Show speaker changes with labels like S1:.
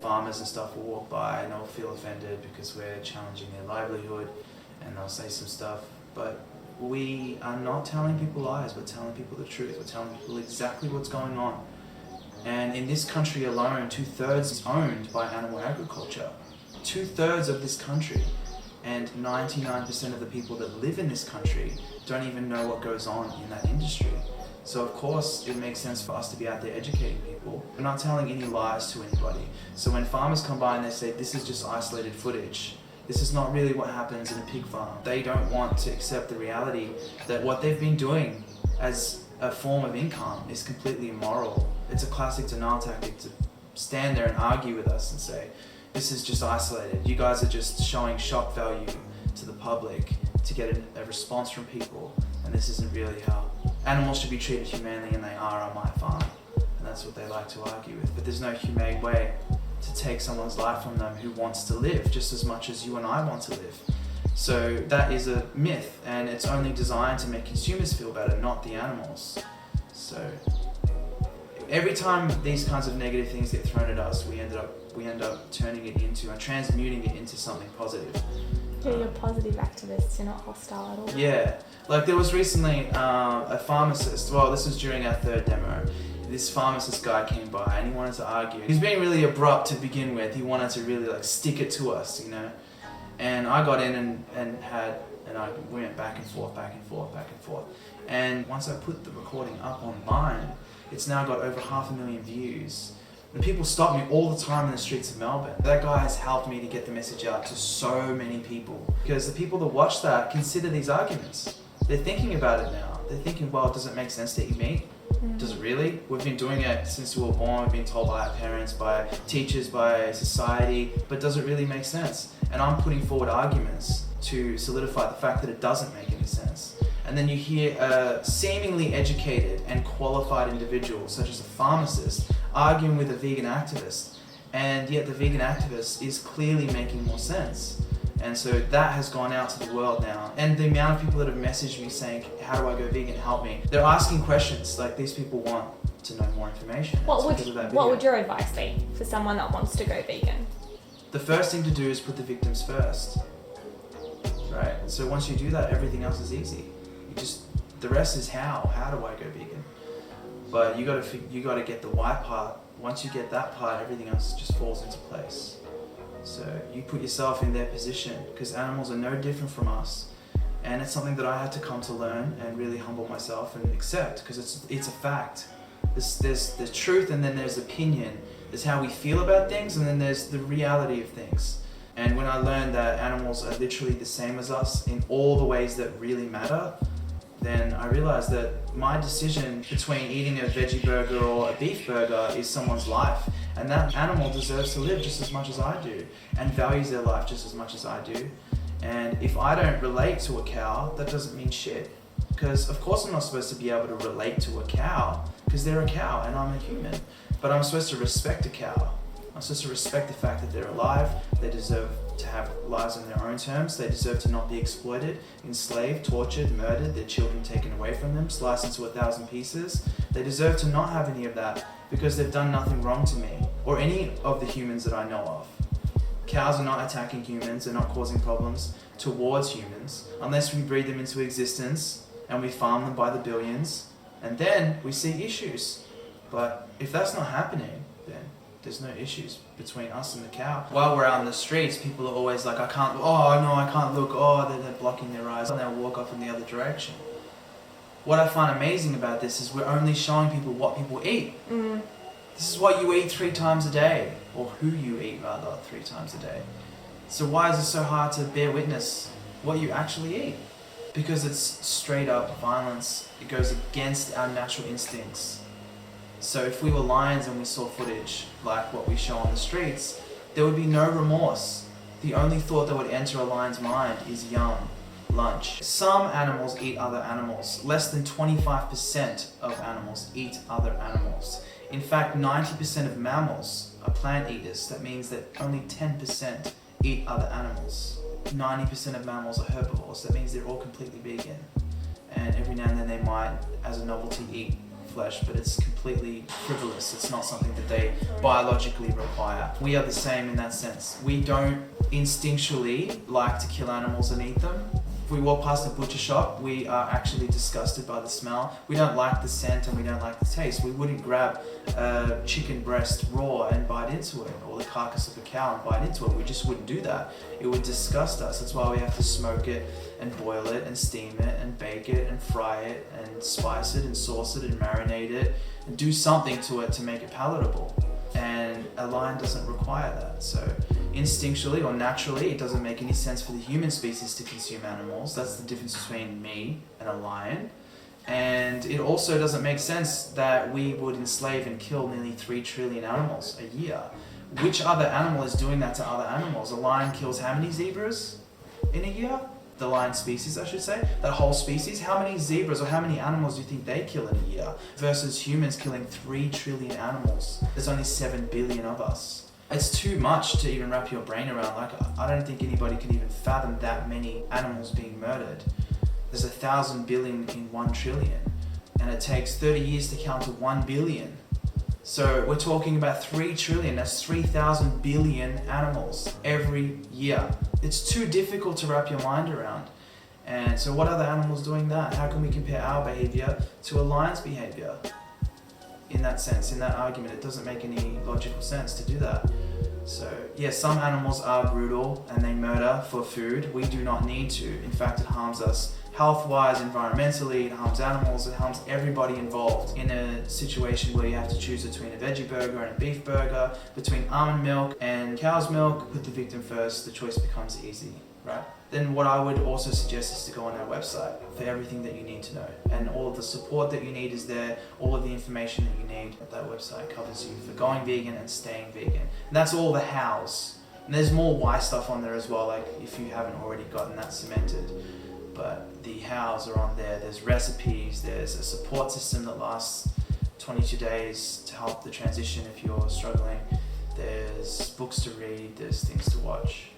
S1: Farmers and stuff will walk by and they'll feel offended because we're challenging their livelihood, and they'll say some stuff. But we are not telling people lies, we're telling people the truth, we're telling people exactly what's going on. And in this country alone, 2/3 is owned by animal agriculture. 2/3 of this country, and 99% of the people that live in this country don't even know what goes on in that industry. So of course it makes sense for us to be out there educating people. We're not telling any lies to anybody. So when farmers come by and they say this is just isolated footage, this is not really what happens in a pig farm, they don't want to accept the reality that what they've been doing as a form of income is completely immoral. It's a classic denial tactic to stand there and argue with us and say, this is just isolated. You guys are just showing shock value to the public to get a response from people, and this isn't really how animals should be treated humanely, and they are on my farm. And that's what they like to argue with. But there's no humane way to take someone's life from them who wants to live just as much as you and I want to live. So that is a myth, and it's only designed to make consumers feel better, not the animals. So every time these kinds of negative things get thrown at us, we end up turning it into and transmuting it into something positive.
S2: Yeah, you're positive activists, you're not hostile at all.
S1: Yeah, like there was recently a pharmacist, well this was during our third demo, this pharmacist guy came by and he wanted to argue. He was being really abrupt to begin with, he wanted to really like stick it to us, you know. And I got in and we went back and forth. And once I put the recording up online, it's now got over 500,000 views. And people stop me all the time in the streets of Melbourne. That guy has helped me to get the message out to so many people. Because the people that watch that consider these arguments. They're thinking about it now. They're thinking, well, does it make sense to eat meat? Does it really? We've been doing it since we were born. We've been told by our parents, by teachers, by society. But does it really make sense? And I'm putting forward arguments to solidify the fact that it doesn't make any sense. And then you hear a seemingly educated and qualified individual, such as a pharmacist, arguing with a vegan activist. And yet the vegan activist is clearly making more sense. And so that has gone out to the world now. And the amount of people that have messaged me saying, how do I go vegan, help me? They're asking questions, like these people want to know more information.
S2: What would your advice be for someone that wants to go vegan?
S1: The first thing to do is put the victims first, right? So once you do that, everything else is easy. The rest is how do I go vegan? But you gotta get the why part. Once you get that part, everything else just falls into place. So you put yourself in their position, because animals are no different from us. And it's something that I had to come to learn and really humble myself and accept, because it's a fact. There's the truth, and then there's opinion. There's how we feel about things, and then there's the reality of things. And when I learned that animals are literally the same as us in all the ways that really matter, then I realized that my decision between eating a veggie burger or a beef burger is someone's life. And that animal deserves to live just as much as I do, and values their life just as much as I do. And if I don't relate to a cow, that doesn't mean shit. Because of course I'm not supposed to be able to relate to a cow, because they're a cow and I'm a human. But I'm supposed to respect a cow. I'm supposed to respect the fact that they're alive. They deserve to have lives on their own terms. They deserve to not be exploited, enslaved, tortured, murdered, their children taken away from them, sliced into 1,000 pieces. They deserve to not have any of that, because they've done nothing wrong to me or any of the humans that I know of. Cows are not attacking humans, they're not causing problems towards humans, unless we breed them into existence and we farm them by the billions, and then we see issues. But if that's not happening, then there's no issues between us and the cow. While we're out in the streets, people are always like, I can't look, they're blocking their eyes, and they'll walk off in the other direction. What I find amazing about this is we're only showing people what people eat. This is what you eat 3 times a day, or who you eat rather 3 times a day. So why is it so hard to bear witness what you actually eat? Because it's straight up violence. It goes against our natural instincts. So if we were lions and we saw footage like what we show on the streets, there would be no remorse. The only thought that would enter a lion's mind is yum, lunch. Some animals eat other animals. Less than 25% of animals eat other animals. In fact, 90% of mammals are plant eaters. That means that only 10% eat other animals. 90% of mammals are herbivores. That means they're all completely vegan. And every now and then they might, as a novelty, eat flesh, but it's completely frivolous. It's not something that they biologically require. We are the same in that sense. We don't instinctually like to kill animals and eat them. If we walk past a butcher shop, we are actually disgusted by the smell. We don't like the scent and we don't like the taste. We wouldn't grab a chicken breast raw and bite into it, or the carcass of a cow and bite into it. We just wouldn't do that. It would disgust us. That's why we have to smoke it and boil it and steam it and bake it and fry it and spice it and sauce it and marinate it and do something to it to make it palatable. And a lion doesn't require that. So instinctually or naturally, it doesn't make any sense for the human species to consume animals. That's the difference between me and a lion. And it also doesn't make sense that we would enslave and kill nearly 3 trillion animals a year. Which other animal is doing that to other animals? A lion kills how many zebras in a year? The lion species, I should say, that whole species. How many zebras or how many animals do you think they kill in a year versus humans killing 3 trillion animals? There's only 7 billion of us. It's too much to even wrap your brain around. Like, I don't think anybody can even fathom that many animals being murdered. There's 1,000 billion in 1 trillion, and it takes 30 years to count to 1 billion. So we're talking about 3 trillion, that's 3,000 billion animals every year. It's too difficult to wrap your mind around. And so what are the animals doing that? How can we compare our behavior to a lion's behavior? In that sense, in that argument, it doesn't make any logical sense to do that. So yeah, some animals are brutal and they murder for food. We do not need to. In fact, it harms us health-wise, environmentally, it harms animals, it harms everybody involved. In a situation where you have to choose between a veggie burger and a beef burger, between almond milk and cow's milk, put the victim first, the choice becomes easy, right? Then what I would also suggest is to go on our website for everything that you need to know. And all of the support that you need is there, all of the information that you need. That website covers you for going vegan and staying vegan. And that's all the hows. And there's more why stuff on there as well, like if you haven't already gotten that cemented. But the hows are on there. There's recipes, there's a support system that lasts 22 days to help the transition if you're struggling. There's books to read, there's things to watch.